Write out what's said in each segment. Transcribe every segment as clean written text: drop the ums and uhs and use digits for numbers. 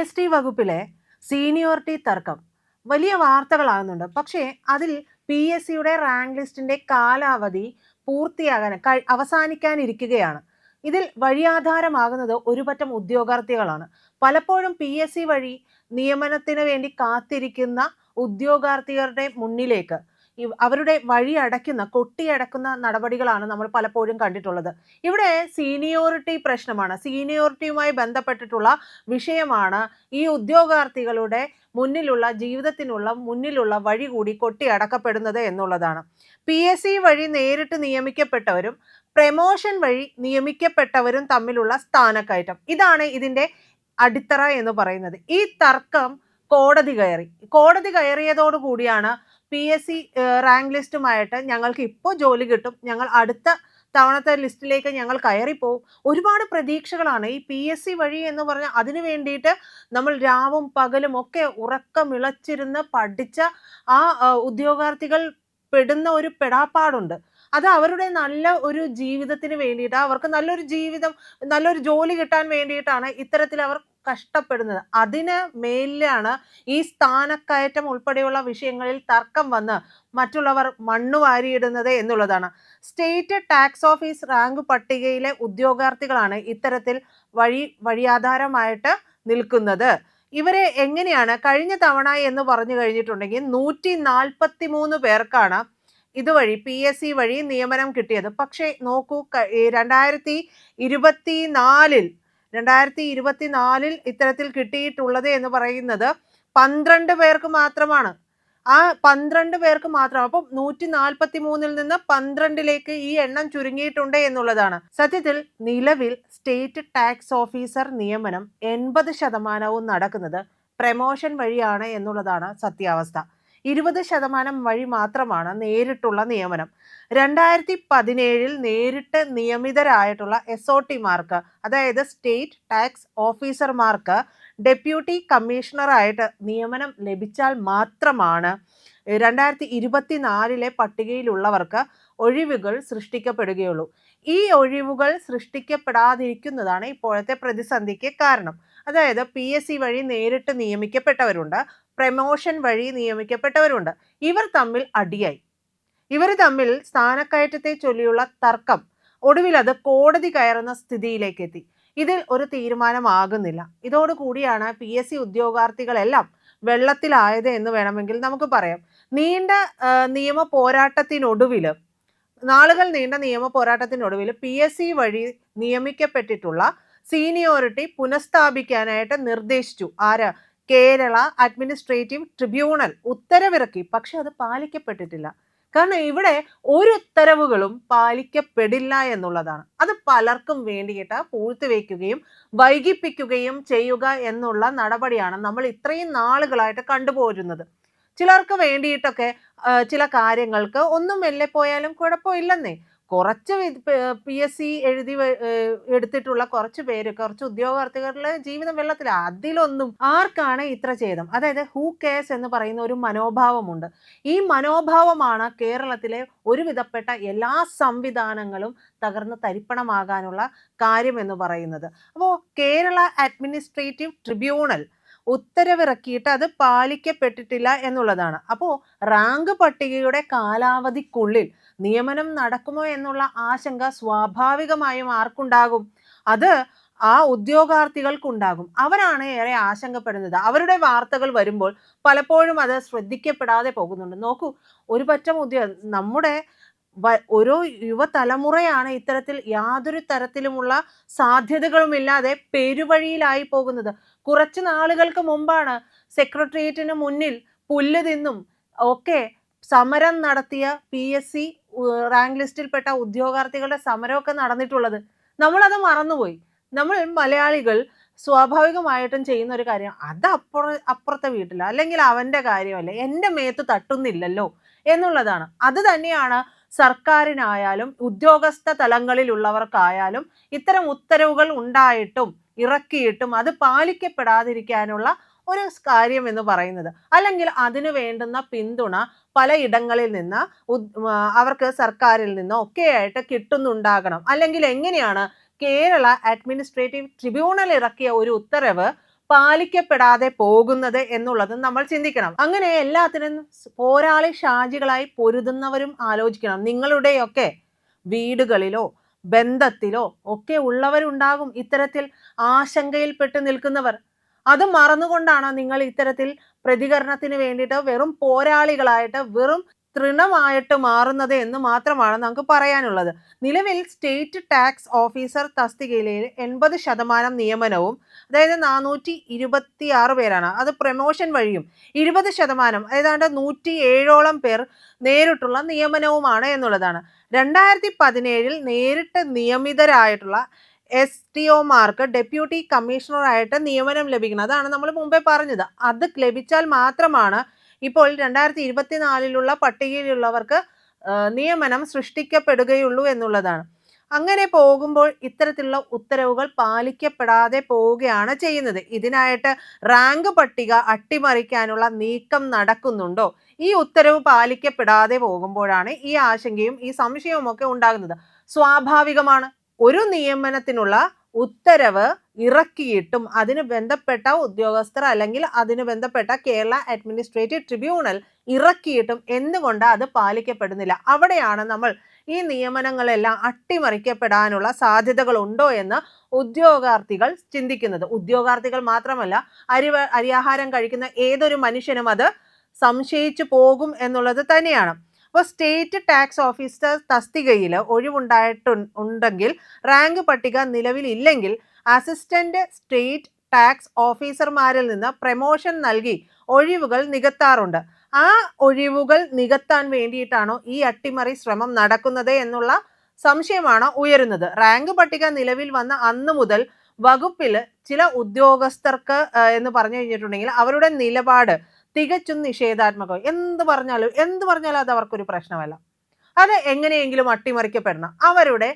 S T വകുപ്പിലെ seniority തർക്കം വലിയ വാർത്തകളാകുന്നുണ്ട്. പക്ഷേ അതിൽ പി എസ് സിയുടെ റാങ്ക് ലിസ്റ്റിന്റെ കാലാവധി അവസാനിക്കാനിരിക്കുകയാണ്. ഇതിൽ വഴിയാധാരമാകുന്നത് ഒരുപറ്റം ഉദ്യോഗാർത്ഥികളാണ്. പലപ്പോഴും പി എസ് സി വഴി നിയമനത്തിന് വേണ്ടി കാത്തിരിക്കുന്ന ഉദ്യോഗാർത്ഥികളുടെ മുന്നിലേക്ക് അവരുടെ കൊട്ടിയടക്കുന്ന നടപടികളാണ് നമ്മൾ പലപ്പോഴും കണ്ടിട്ടുള്ളത്. ഇവിടെ സീനിയോറിറ്റി പ്രശ്നമാണ്. സീനിയോറിറ്റിയുമായി ബന്ധപ്പെട്ടിട്ടുള്ള വിഷയമാണ് ഈ ഉദ്യോഗാർത്ഥികളുടെ മുന്നിലുള്ള വഴി കൂടി കൊട്ടിയടക്കപ്പെടുന്നത് എന്നുള്ളതാണ്. പി എസ് സി വഴി നേരിട്ട് നിയമിക്കപ്പെട്ടവരും പ്രമോഷൻ വഴി നിയമിക്കപ്പെട്ടവരും തമ്മിലുള്ള സ്ഥാനക്കയറ്റം, ഇതാണ് ഇതിന്റെ അടിത്തറ എന്ന് പറയുന്നത്. ഈ തർക്കം കോടതി കയറിയതോടു കൂടിയാണ് പി എസ് സി റാങ്ക് ലിസ്റ്റുമായിട്ട് ഞങ്ങൾക്ക് ഇപ്പോൾ ജോലി കിട്ടും, ഞങ്ങൾ അടുത്ത തവണത്തെ ലിസ്റ്റിലേക്ക് ഞങ്ങൾ കയറിപ്പോവും. ഒരുപാട് പ്രതീക്ഷകളാണ് ഈ പി എസ് സി വഴി എന്ന് പറഞ്ഞാൽ. അതിനു വേണ്ടിയിട്ട് നമ്മൾ രാവും പകലും ഒക്കെ ഉറക്കമിളച്ചിരുന്ന് പഠിച്ച ആ ഉദ്യോഗാർത്ഥികൾ പെടുന്ന ഒരു പെടാപ്പാടുണ്ട്. അത് അവരുടെ നല്ല ഒരു ജീവിതത്തിന് വേണ്ടിയിട്ട്, അവർക്ക് നല്ലൊരു ജോലി കിട്ടാൻ വേണ്ടിയിട്ടാണ് ഇത്തരത്തിൽ അവർ കഷ്ടപ്പെടുന്നത്. അതിന് മേലിലാണ് ഈ സ്ഥാനക്കയറ്റം ഉൾപ്പെടെയുള്ള വിഷയങ്ങളിൽ തർക്കം വന്ന് മറ്റുള്ളവർ മണ്ണു വാരിയിടുന്നത് എന്നുള്ളതാണ്. സ്റ്റേറ്റ് ടാക്സ് ഓഫീസ് റാങ്ക് പട്ടികയിലെ ഉദ്യോഗാർത്ഥികളാണ് ഇത്തരത്തിൽ വഴിയാധാരമായിട്ട് നിൽക്കുന്നത്. ഇവരെ എങ്ങനെയാണ് കഴിഞ്ഞ തവണ എന്ന് പറഞ്ഞു കഴിഞ്ഞിട്ടുണ്ടെങ്കിൽ 143 പേർക്കാണ് ഇതുവഴി പി എസ് സി വഴി നിയമനം കിട്ടിയത്. പക്ഷേ നോക്കൂ, 2024 ഇത്തരത്തിൽ കിട്ടിയിട്ടുള്ളത് എന്ന് പറയുന്നത് 12 പേർക്ക് മാത്രമാണ്. ആ 12 പേർക്ക് മാത്രം. അപ്പം 143 നിന്ന് 12ലേക്ക് ഈ എണ്ണം ചുരുങ്ങിയിട്ടുണ്ട് എന്നുള്ളതാണ്. സത്യത്തിൽ നിലവിൽ സ്റ്റേറ്റ് ടാക്സ് ഓഫീസർ നിയമനം 80% നടക്കുന്നത് പ്രമോഷൻ വഴിയാണ് എന്നുള്ളതാണ് സത്യാവസ്ഥ. 20% വഴി മാത്രമാണ് നേരിട്ടുള്ള നിയമനം. 2017 നേരിട്ട് നിയമിതരായിട്ടുള്ള SOTമാർക്ക്, അതായത് സ്റ്റേറ്റ് ടാക്സ് ഓഫീസർമാർക്ക് ഡെപ്യൂട്ടി കമ്മീഷണറായിട്ട് നിയമനം ലഭിച്ചാൽ മാത്രമാണ് 2024 പട്ടികയിലുള്ളവർക്ക് ഒഴിവുകൾ സൃഷ്ടിക്കപ്പെടുകയുള്ളൂ. ഈ ഒഴിവുകൾ സൃഷ്ടിക്കപ്പെടാതിരിക്കുന്നതാണ് ഇപ്പോഴത്തെ പ്രതിസന്ധിക്ക് കാരണം. അതായത് പി എസ് സി വഴി നേരിട്ട് നിയമിക്കപ്പെട്ടവരുണ്ട്, പ്രമോഷൻ വഴി നിയമിക്കപ്പെട്ടവരുണ്ട്. ഇവർ തമ്മിൽ അടിയായി. ഇവർ തമ്മിൽ സ്ഥാനക്കയറ്റത്തെ ചൊല്ലിയുള്ള തർക്കം ഒടുവിൽ അത് കോടതി കയറുന്ന സ്ഥിതിയിലേക്ക് എത്തി. ഇതിൽ ഒരു തീരുമാനമാകുന്നില്ല. ഇതോടുകൂടിയാണ് പി എസ് സി ഉദ്യോഗാർത്ഥികളെല്ലാം വെള്ളത്തിലായത് എന്ന് വേണമെങ്കിൽ നമുക്ക് പറയാം. നാളുകൾ നീണ്ട നിയമ പോരാട്ടത്തിനൊടുവിൽ പി എസ് സി വഴി നിയമിക്കപ്പെട്ടിട്ടുള്ള സീനിയോറിറ്റി പുനഃസ്ഥാപിക്കാനായിട്ട് നിർദ്ദേശിച്ചു. കേരള അഡ്മിനിസ്ട്രേറ്റീവ് ട്രിബ്യൂണൽ ഉത്തരവിറക്കി. പക്ഷെ അത് പാലിക്കപ്പെട്ടിട്ടില്ല. കാരണം ഇവിടെ ഒരു ഉത്തരവുകളും പാലിക്കപ്പെടില്ല എന്നുള്ളതാണ്. അത് പലർക്കും വേണ്ടിയിട്ട് പൂഴ്ത്തിവെക്കുകയും വൈകിപ്പിക്കുകയും ചെയ്യുക എന്നുള്ള നടപടിയാണ് നമ്മൾ ഇത്രയും നാളുകളായിട്ട് കണ്ടുപോരുന്നത്. ചിലർക്ക് വേണ്ടിയിട്ടൊക്കെ ചില കാര്യങ്ങൾക്ക് ഒന്നും മെല്ലെ പോയാലും കുഴപ്പമില്ലെന്നേ. കുറച്ച് പി എസ് സി എടുത്തിട്ടുള്ള കുറച്ച് ഉദ്യോഗാർത്ഥികളുടെ ജീവിതം വെള്ളത്തിൽ. അതിലൊന്നും ആർക്കാണ് ഇത്ര ഛേദം? അതായത് ഹൂ കെയർസ് എന്ന് പറയുന്ന ഒരു മനോഭാവമുണ്ട്. ഈ മനോഭാവമാണ് കേരളത്തിലെ ഒരുവിധപ്പെട്ട എല്ലാ സംവിധാനങ്ങളും തകർന്ന് തരിപ്പണമാകാനുള്ള കാര്യം എന്ന് പറയുന്നത്. അപ്പോൾ കേരള അഡ്മിനിസ്ട്രേറ്റീവ് ട്രിബ്യൂണൽ ഉത്തരവിറക്കിയിട്ട് അത് പാലിക്കപ്പെട്ടിട്ടില്ല എന്നുള്ളതാണ്. അപ്പോൾ റാങ്ക് പട്ടികയുടെ കാലാവധിക്കുള്ളിൽ നിയമനം നടക്കുമോ എന്നുള്ള ആശങ്ക സ്വാഭാവികമായും ആർക്കുണ്ടാകും? അത് ആ ഉദ്യോഗാർത്ഥികൾക്കുണ്ടാകും. അവരാണ് ഏറെ ആശങ്കപ്പെടുന്നത്. അവരുടെ വാർത്തകൾ വരുമ്പോൾ പലപ്പോഴും അത് ശ്രദ്ധിക്കപ്പെടാതെ പോകുന്നുണ്ട്. നോക്കൂ, ഒരു പറ്റം നമ്മുടെ ഓരോ യുവതലമുറയാണ് ഇത്തരത്തിൽ യാതൊരു തരത്തിലുമുള്ള സാധ്യതകളുമില്ലാതെ പെരുവഴിയിലായി പോകുന്നത്. കുറച്ച് നാളുകൾക്ക് മുമ്പാണ് സെക്രട്ടേറിയറ്റിന് മുന്നിൽ പുല്ല് തിന്നും ഒക്കെ സമരം നടത്തിയ പി എസ് സി റാങ്ക് ലിസ്റ്റിൽപ്പെട്ട ഉദ്യോഗാർത്ഥികളുടെ സമരമൊക്കെ നടന്നിട്ടുള്ളത്. നമ്മളത് മറന്നുപോയി. നമ്മൾ മലയാളികൾ സ്വാഭാവികമായിട്ടും ചെയ്യുന്ന ഒരു കാര്യം, അത് അപ്പുറത്തെ വീട്ടില, അല്ലെങ്കിൽ അവന്റെ കാര്യമല്ലേ, എൻ്റെ മേത്ത് തട്ടുന്നില്ലല്ലോ എന്നുള്ളതാണ്. അത് തന്നെയാണ് സർക്കാരിനായാലും ഉദ്യോഗസ്ഥ തലങ്ങളിലുള്ളവർക്കായാലും ഇത്തരം ഉത്തരവുകൾ ഉണ്ടായിട്ടും ഇറക്കിയിട്ടും അത് പാലിക്കപ്പെടാതിരിക്കാനുള്ള ഒരു കാര്യം എന്ന് പറയുന്നത്. അല്ലെങ്കിൽ അതിനു വേണ്ടുന്ന പിന്തുണ പലയിടങ്ങളിൽ നിന്ന് അവർക്ക് സർക്കാരിൽ നിന്നോ ഒക്കെ ആയിട്ട് കിട്ടുന്നുണ്ടാകണം. അല്ലെങ്കിൽ എങ്ങനെയാണ് കേരള അഡ്മിനിസ്ട്രേറ്റീവ് ട്രിബ്യൂണൽ ഇറക്കിയ ഒരു ഉത്തരവ് പാലിക്കപ്പെടാതെ പോകുന്നത് എന്നുള്ളത് നമ്മൾ ചിന്തിക്കണം. അങ്ങനെ എല്ലാത്തിനും പോരാളി ഷാജികളായി പൊരുതുന്നവരും ആലോചിക്കണം. നിങ്ങളുടെയൊക്കെ വീടുകളിലോ ബന്ധത്തിലോ ഒക്കെ ഉള്ളവരുണ്ടാകും ഇത്തരത്തിൽ ആശങ്കയിൽപ്പെട്ട് നിൽക്കുന്നവർ. അത് മറന്നുകൊണ്ടാണ് നിങ്ങൾ ഇത്തരത്തിൽ പ്രതികരണത്തിന് വേണ്ടിയിട്ട് വെറും പോരാളികളായിട്ട് വെറും തൃണമായിട്ട് മാറുന്നത് എന്ന് മാത്രമാണ് നമുക്ക് പറയാനുള്ളത്. നിലവിൽ സ്റ്റേറ്റ് ടാക്സ് ഓഫീസർ തസ്തികയിലെ 80% നിയമനവും, അതായത് 426 പേരാണ്, അത് പ്രമോഷൻ വഴിയും 20% ഏതാണ്ട് 107ഓളം പേർ നേരിട്ടുള്ള നിയമനവുമാണ് എന്നുള്ളതാണ്. 2017 നേരിട്ട് നിയമിതരായിട്ടുള്ള STOമാർക്ക് ഡെപ്യൂട്ടി കമ്മീഷണറായിട്ട് നിയമനം ലഭിക്കണം. അതാണ് നമ്മൾ മുമ്പേ പറഞ്ഞത്. അത് ലഭിച്ചാൽ മാത്രമാണ് ഇപ്പോൾ 2024 പട്ടികയിലുള്ളവർക്ക് നിയമനം സൃഷ്ടിക്കപ്പെടുകയുള്ളൂ എന്നുള്ളതാണ്. അങ്ങനെ പോകുമ്പോൾ ഇത്തരത്തിലുള്ള ഉത്തരവുകൾ പാലിക്കപ്പെടാതെ പോവുകയാണ് ചെയ്യുന്നത്. ഇതിനായിട്ട് റാങ്ക് പട്ടിക അട്ടിമറിക്കാനുള്ള നീക്കം നടക്കുന്നുണ്ടോ? ഈ ഉത്തരവ് പാലിക്കപ്പെടാതെ പോകുമ്പോഴാണ് ഈ ആശങ്കയും ഈ സംശയവും ഒക്കെ ഉണ്ടാകുന്നത്. സ്വാഭാവികമാണ്. ഒരു നിയമനത്തിനുള്ള ഉത്തരവ് ഇറക്കിയിട്ടും അതിന് ബന്ധപ്പെട്ട ഉദ്യോഗസ്ഥർ അല്ലെങ്കിൽ അതിന് ബന്ധപ്പെട്ട കേരള അഡ്മിനിസ്ട്രേറ്റീവ് ട്രിബ്യൂണൽ ഇറക്കിയിട്ടും എന്തുകൊണ്ട് അത് പാലിക്കപ്പെടുന്നില്ല? അവിടെയാണ് നമ്മൾ ഈ നിയമനങ്ങളെല്ലാം അട്ടിമറിക്കപ്പെടാനുള്ള സാധ്യതകളുണ്ടോ എന്ന് ഉദ്യോഗാർത്ഥികൾ ചിന്തിക്കുന്നത്. ഉദ്യോഗാർത്ഥികൾ മാത്രമല്ല, അരിയാഹാരം കഴിക്കുന്ന ഏതൊരു മനുഷ്യനും അത് സംശയിച്ചു പോകും എന്നുള്ളത് തന്നെയാണ്. അപ്പോൾ സ്റ്റേറ്റ് ടാക്സ് ഓഫീസർ തസ്തികയിൽ ഒഴിവുണ്ടായിട്ടുണ്ടെങ്കിൽ റാങ്ക് പട്ടിക നിലവിലില്ലെങ്കിൽ അസിസ്റ്റന്റ് സ്റ്റേറ്റ് ടാക്സ് ഓഫീസർമാരിൽ നിന്ന് പ്രമോഷൻ നൽകി ഒഴിവുകൾ നികത്താറുണ്ട്. ആ ഒഴിവുകൾ നികത്താൻ വേണ്ടിയിട്ടാണോ ഈ അട്ടിമറി ശ്രമം നടക്കുന്നത് എന്നുള്ള സംശയമാണ് ഉയരുന്നത്. റാങ്ക് പട്ടിക നിലവിൽ വന്ന അന്നു മുതൽ വകുപ്പിൽ ചില ഉദ്യോഗസ്ഥർക്ക് എന്ന് പറഞ്ഞു കഴിഞ്ഞിട്ടുണ്ടെങ്കിൽ അവരുടെ നിലപാട് തികച്ചും നിഷേധാത്മകം. എന്ത് പറഞ്ഞാലും അത് അവർക്കൊരു പ്രശ്നമല്ല. അത് എങ്ങനെയെങ്കിലും അട്ടിമറിക്കപ്പെടണം. അവരുടെ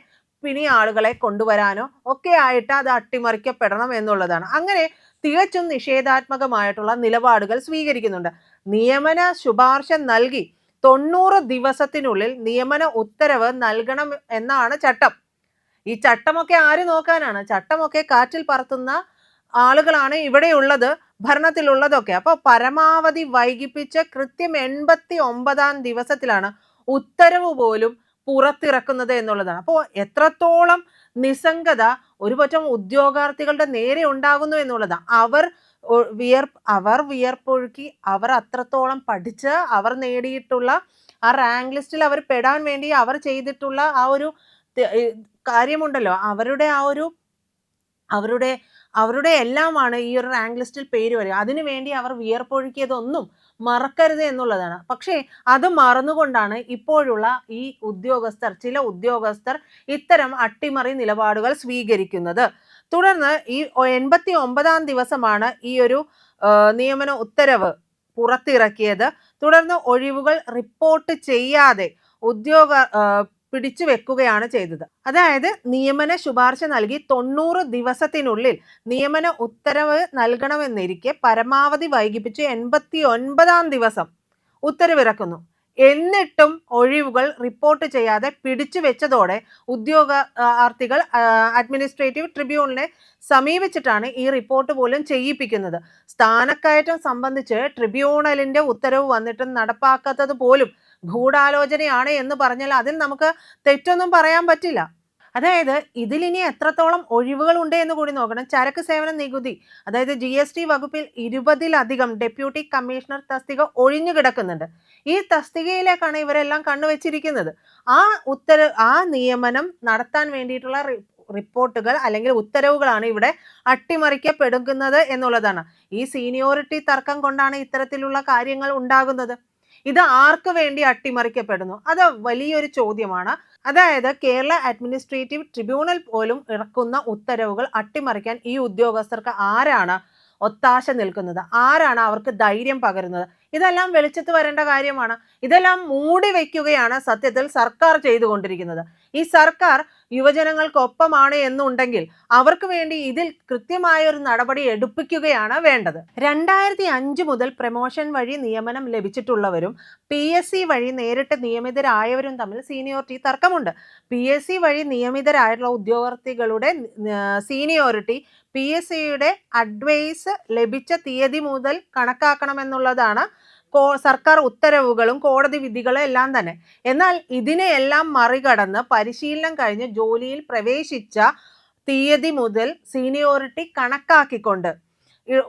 പിണി ആളുകളെ കൊണ്ടുവരാനോ ഒക്കെ ആയിട്ട് അത് അട്ടിമറിക്കപ്പെടണം എന്നുള്ളതാണ്. അങ്ങനെ തികച്ചും നിഷേധാത്മകമായിട്ടുള്ള നിലപാടുകൾ സ്വീകരിക്കുന്നുണ്ട്. നിയമന ശുപാർശ നൽകി 90 ദിവസത്തിനുള്ളിൽ നിയമന ഉത്തരവ് നൽകണം എന്നാണ് ചട്ടം. ഈ ചട്ടമൊക്കെ ആര് നോക്കാനാണ്? ചട്ടമൊക്കെ കാറ്റിൽ പറത്തുന്ന ആളുകളാണ് ഇവിടെയുള്ളത്, ഭരണത്തിലുള്ളതൊക്കെ. അപ്പോൾ പരമാവധി വൈകിപ്പിച്ച് കൃത്യം 89-ാം ദിവസത്തിലാണ് ഉത്തരവ് പോലും പുറത്തിറക്കുന്നത് എന്നുള്ളതാണ്. അപ്പോൾ എത്രത്തോളം നിസ്സംഗത ഒരുപറ്റം ഉദ്യോഗാർത്ഥികളുടെ നേരെ ഉണ്ടാകുന്നു എന്നുള്ളതാണ്. അവർ വിയർപ്പൊഴുക്കി അവർ അത്രത്തോളം പഠിച്ച് അവർ നേടിയിട്ടുള്ള ആ റാങ്ക് ലിസ്റ്റിൽ അവർ പെടാൻ വേണ്ടി അവർ ചെയ്തിട്ടുള്ള ആ ഒരു കാര്യമുണ്ടല്ലോ, അവരുടെ എല്ലാമാണ് ഈ ഒരു റാങ്ക് ലിസ്റ്റിൽ പേര് വരിക. അതിനുവേണ്ടി അവർ വിയർപ്പൊഴുക്കിയതൊന്നും മറക്കരുത് എന്നുള്ളതാണ്. പക്ഷേ അത് മറന്നുകൊണ്ടാണ് ഇപ്പോഴുള്ള ഈ ചില ഉദ്യോഗസ്ഥർ ഇത്തരം അട്ടിമറി നിലപാടുകൾ സ്വീകരിക്കുന്നത്. തുടർന്ന് ഈ 89-ാം ദിവസമാണ് ഈ ഒരു നിയമന ഉത്തരവ് പുറത്തിറക്കിയത്. തുടർന്ന് ഒഴിവുകൾ റിപ്പോർട്ട് ചെയ്യാതെ പിടിച്ചു വെക്കുകയാണ് ചെയ്തത്. അതായത് നിയമന ശുപാർശ നൽകി 90 ദിവസത്തിനുള്ളിൽ നിയമന ഉത്തരവ് നൽകണമെന്നിരിക്കെ പരമാവധി വൈകിപ്പിച്ച് 89-ാം ദിവസം ഉത്തരവിറക്കുന്നു. എന്നിട്ടും ഒഴിവുകൾ റിപ്പോർട്ട് ചെയ്യാതെ പിടിച്ചു വെച്ചതോടെ ഉദ്യോഗാർത്ഥികൾ അഡ്മിനിസ്ട്രേറ്റീവ് ട്രിബ്യൂണലിനെ സമീപിച്ചിട്ടാണ് ഈ റിപ്പോർട്ട് പോലും ചെയ്യിപ്പിക്കുന്നത്. സ്ഥാനക്കയറ്റം സംബന്ധിച്ച് ട്രിബ്യൂണലിന്റെ ഉത്തരവ് വന്നിട്ടും നടപ്പാക്കാത്തത് പോലും ഗൂഢാലോചനയാണ് എന്ന് പറഞ്ഞാൽ അതിൽ നമുക്ക് തെറ്റൊന്നും പറയാൻ പറ്റില്ല. അതായത് ഇതിലിനി എത്രത്തോളം ഒഴിവുകൾ ഉണ്ട് എന്ന് കൂടി നോക്കണം. ചരക്ക് സേവന നികുതി, അതായത് GST വകുപ്പിൽ 20-ലധികം ഡെപ്യൂട്ടി കമ്മീഷണർ തസ്തിക ഒഴിഞ്ഞു കിടക്കുന്നുണ്ട്. ഈ തസ്തികയിലേക്കാണ് ഇവരെല്ലാം കണ്ണുവെച്ചിരിക്കുന്നത്. ആ നിയമനം നടത്താൻ വേണ്ടിയിട്ടുള്ള റിപ്പോർട്ടുകൾ അല്ലെങ്കിൽ ഉത്തരവുകളാണ് ഇവിടെ അട്ടിമറിക്കപ്പെടുന്നത് എന്നുള്ളതാണ്. ഈ സീനിയോറിറ്റി തർക്കം കൊണ്ടാണ് ഇത്തരത്തിലുള്ള കാര്യങ്ങൾ ഉണ്ടാകുന്നത്. ഇത് ആർക്ക് വേണ്ടി അട്ടിമറിക്കപ്പെടുന്നു? അത് വലിയൊരു ചോദ്യമാണ്. അതായത് കേരള അഡ്മിനിസ്ട്രേറ്റീവ് ട്രിബ്യൂണൽ പോലും ഇറക്കുന്ന ഉത്തരവുകൾ അട്ടിമറിക്കാൻ ഈ ഉദ്യോഗസ്ഥർക്ക് ആരാണ് ഒത്താശ നിൽക്കുന്നത്? ആരാണ് അവർക്ക് ധൈര്യം പകരുന്നത്? ഇതെല്ലാം വെളിച്ചത്ത് വരേണ്ട കാര്യമാണ്. ഇതെല്ലാം മൂടി വയ്ക്കുകയാണ് സത്യത്തിൽ സർക്കാർ ചെയ്തുകൊണ്ടിരിക്കുന്നത്. ഈ സർക്കാർ യുവജനങ്ങൾക്കൊപ്പമാണ് എന്നുണ്ടെങ്കിൽ അവർക്ക് വേണ്ടി ഇതിൽ കൃത്യമായ ഒരു നടപടി എടുപ്പിക്കുകയാണ് വേണ്ടത്. 2005 മുതൽ പ്രമോഷൻ വഴി നിയമനം ലഭിച്ചിട്ടുള്ളവരും PSC വഴി നേരിട്ട് നിയമിതരായവരും തമ്മിൽ സീനിയോറിറ്റി തർക്കമുണ്ട്. PSC വഴി നിയമിതരായിട്ടുള്ള ഉദ്യോഗാർത്ഥികളുടെ സീനിയോറിറ്റി PSCയുടെ അഡ്വൈസ് ലഭിച്ച തീയതി മുതൽ കണക്കാക്കണമെന്നുള്ളതാണ് സർക്കാർ ഉത്തരവുകളും കോടതി വിധികളും എല്ലാം തന്നെ. എന്നാൽ ഇതിനെയെല്ലാം മറികടന്ന് പരിശീലനം കഴിഞ്ഞ് ജോലിയിൽ പ്രവേശിച്ച തീയതി മുതൽ സീനിയോറിറ്റി കണക്കാക്കിക്കൊണ്ട്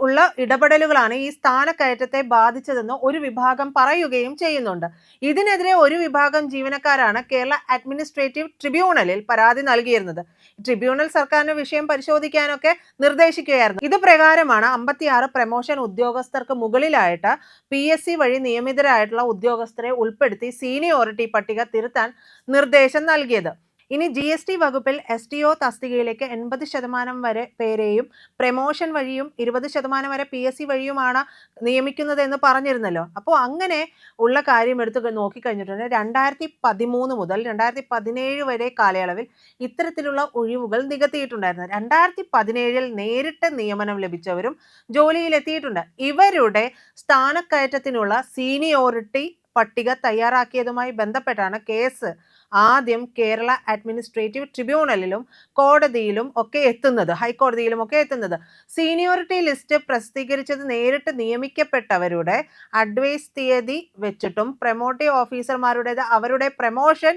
ഉള്ള ഇടപെടലുകളാണ് ഈ സ്ഥാനക്കയറ്റത്തെ ബാധിച്ചതെന്ന് ഒരു വിഭാഗം പറയുകയും ചെയ്യുന്നുണ്ട്. ഇതിനെതിരെ ഒരു വിഭാഗം ജീവനക്കാരാണ് കേരള അഡ്മിനിസ്ട്രേറ്റീവ് ട്രിബ്യൂണലിൽ പരാതി നൽകിയിരുന്നത്. ട്രിബ്യൂണൽ സർക്കാരിന് വിഷയം പരിശോധിക്കാനൊക്കെ നിർദ്ദേശിക്കുകയായിരുന്നു. ഇത് പ്രകാരമാണ് 56 പ്രമോഷൻ ഉദ്യോഗസ്ഥർക്ക് മുകളിലായിട്ട് PSC വഴി നിയമിതരായിട്ടുള്ള ഉദ്യോഗസ്ഥരെ ഉൾപ്പെടുത്തി സീനിയോറിറ്റി പട്ടിക തിരുത്താൻ നിർദ്ദേശം നൽകിയത്. ഇനി GST വകുപ്പിൽ STO തസ്തികയിലേക്ക് 80% വരെ പേരെയും പ്രമോഷൻ വഴിയും 20% വരെ PSC വഴിയുമാണ് നിയമിക്കുന്നത് എന്ന് പറഞ്ഞിരുന്നല്ലോ. അപ്പോൾ അങ്ങനെ ഉള്ള കാര്യം എടുത്ത് നോക്കിക്കഴിഞ്ഞിട്ടുണ്ടെങ്കിൽ 2013 മുതൽ 2017 വരെ കാലയളവിൽ ഇത്തരത്തിലുള്ള ഒഴിവുകൾ നികത്തിയിട്ടുണ്ടായിരുന്നു. 2017 നേരിട്ട് നിയമനം ലഭിച്ചവരും ജോലിയിലെത്തിയിട്ടുണ്ട്. ഇവരുടെ സ്ഥാനക്കയറ്റത്തിനുള്ള സീനിയോറിറ്റി പട്ടിക തയ്യാറാക്കിയതുമായി ബന്ധപ്പെട്ടാണ് കേസ് ആദ്യം കേരള അഡ്മിനിസ്ട്രേറ്റീവ് ട്രിബ്യൂണലിലും കോടതിയിലും ഒക്കെ എത്തുന്നത്, ഹൈക്കോടതിയിലും ഒക്കെ എത്തുന്നത്. സീനിയോറിറ്റി ലിസ്റ്റ് പ്രസിദ്ധീകരിച്ചത് നേരിട്ട് നിയമിക്കപ്പെട്ടവരുടെ അഡ്വൈസ് തീയതി വെച്ചിട്ടും പ്രൊമോട്ടീവ് ഓഫീസർമാരുടേത് അവരുടെ പ്രമോഷൻ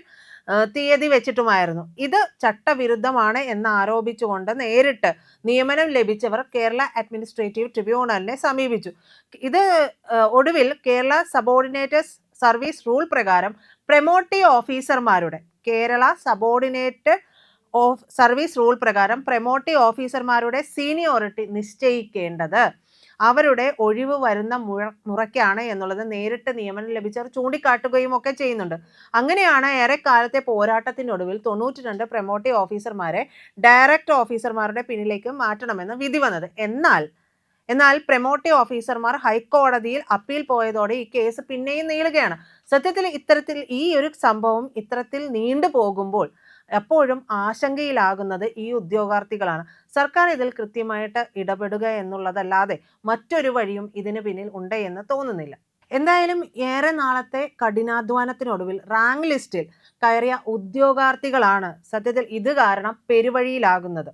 തീയതി വെച്ചിട്ടുമായിരുന്നു. ഇത് ചട്ടവിരുദ്ധമാണ് എന്ന് ആരോപിച്ചുകൊണ്ട് നേരിട്ട് നിയമനം ലഭിച്ചവർ കേരള അഡ്മിനിസ്ട്രേറ്റീവ് ട്രിബ്യൂണലിനെ സമീപിച്ചു. ഇത് ഒടുവിൽ കേരള സബോർഡിനേറ്റേഴ്സ് സർവീസ് റൂൾ പ്രകാരം പ്രൊമോട്ടീവ് ഓഫീസർമാരുടെ കേരള സബോർഡിനേറ്റ് സർവീസ് റൂൾ പ്രകാരം പ്രൊമോട്ടീവ് ഓഫീസർമാരുടെ സീനിയോറിറ്റി നിശ്ചയിക്കേണ്ടത് അവരുടെ ഒഴിവ് വരുന്ന മുറയ്ക്കാണ് എന്നുള്ളത് നേരിട്ട് നിയമനം ലഭിച്ചവർ ചൂണ്ടിക്കാട്ടുകയും ഒക്കെ ചെയ്യുന്നുണ്ട്. അങ്ങനെയാണ് ഏറെക്കാലത്തെ പോരാട്ടത്തിനൊടുവിൽ 92 പ്രൊമോട്ടീവ് ഓഫീസർമാരെ ഡയറക്റ്റ് ഓഫീസർമാരുടെ പിന്നിലേക്ക് മാറ്റണമെന്ന് വിധി വന്നത്. എന്നാൽ പ്രൊമോട്ടീവ് ഓഫീസർമാർ ഹൈക്കോടതിയിൽ അപ്പീൽ പോയതോടെ ഈ കേസ് പിന്നെയും നീളുകയാണ്. സത്യത്തിൽ ഇത്തരത്തിൽ ഈ ഒരു സംഭവം ഇത്തരത്തിൽ നീണ്ടു പോകുമ്പോൾ എപ്പോഴും ആശങ്കയിലാകുന്നത് ഈ ഉദ്യോഗാർത്ഥികളാണ്. സർക്കാർ ഇതിൽ കൃത്യമായിട്ട് ഇടപെടുക എന്നുള്ളതല്ലാതെ മറ്റൊരു വഴിയും ഇതിന് പിന്നിൽ ഉണ്ട് എന്ന് തോന്നുന്നില്ല. എന്തായാലും ഏറെ നാളത്തെ കഠിനാധ്വാനത്തിനൊടുവിൽ റാങ്ക് ലിസ്റ്റിൽ കയറിയ ഉദ്യോഗാർത്ഥികളാണ് സത്യത്തിൽ ഇത് കാരണം പെരുവഴിയിലാകുന്നത്.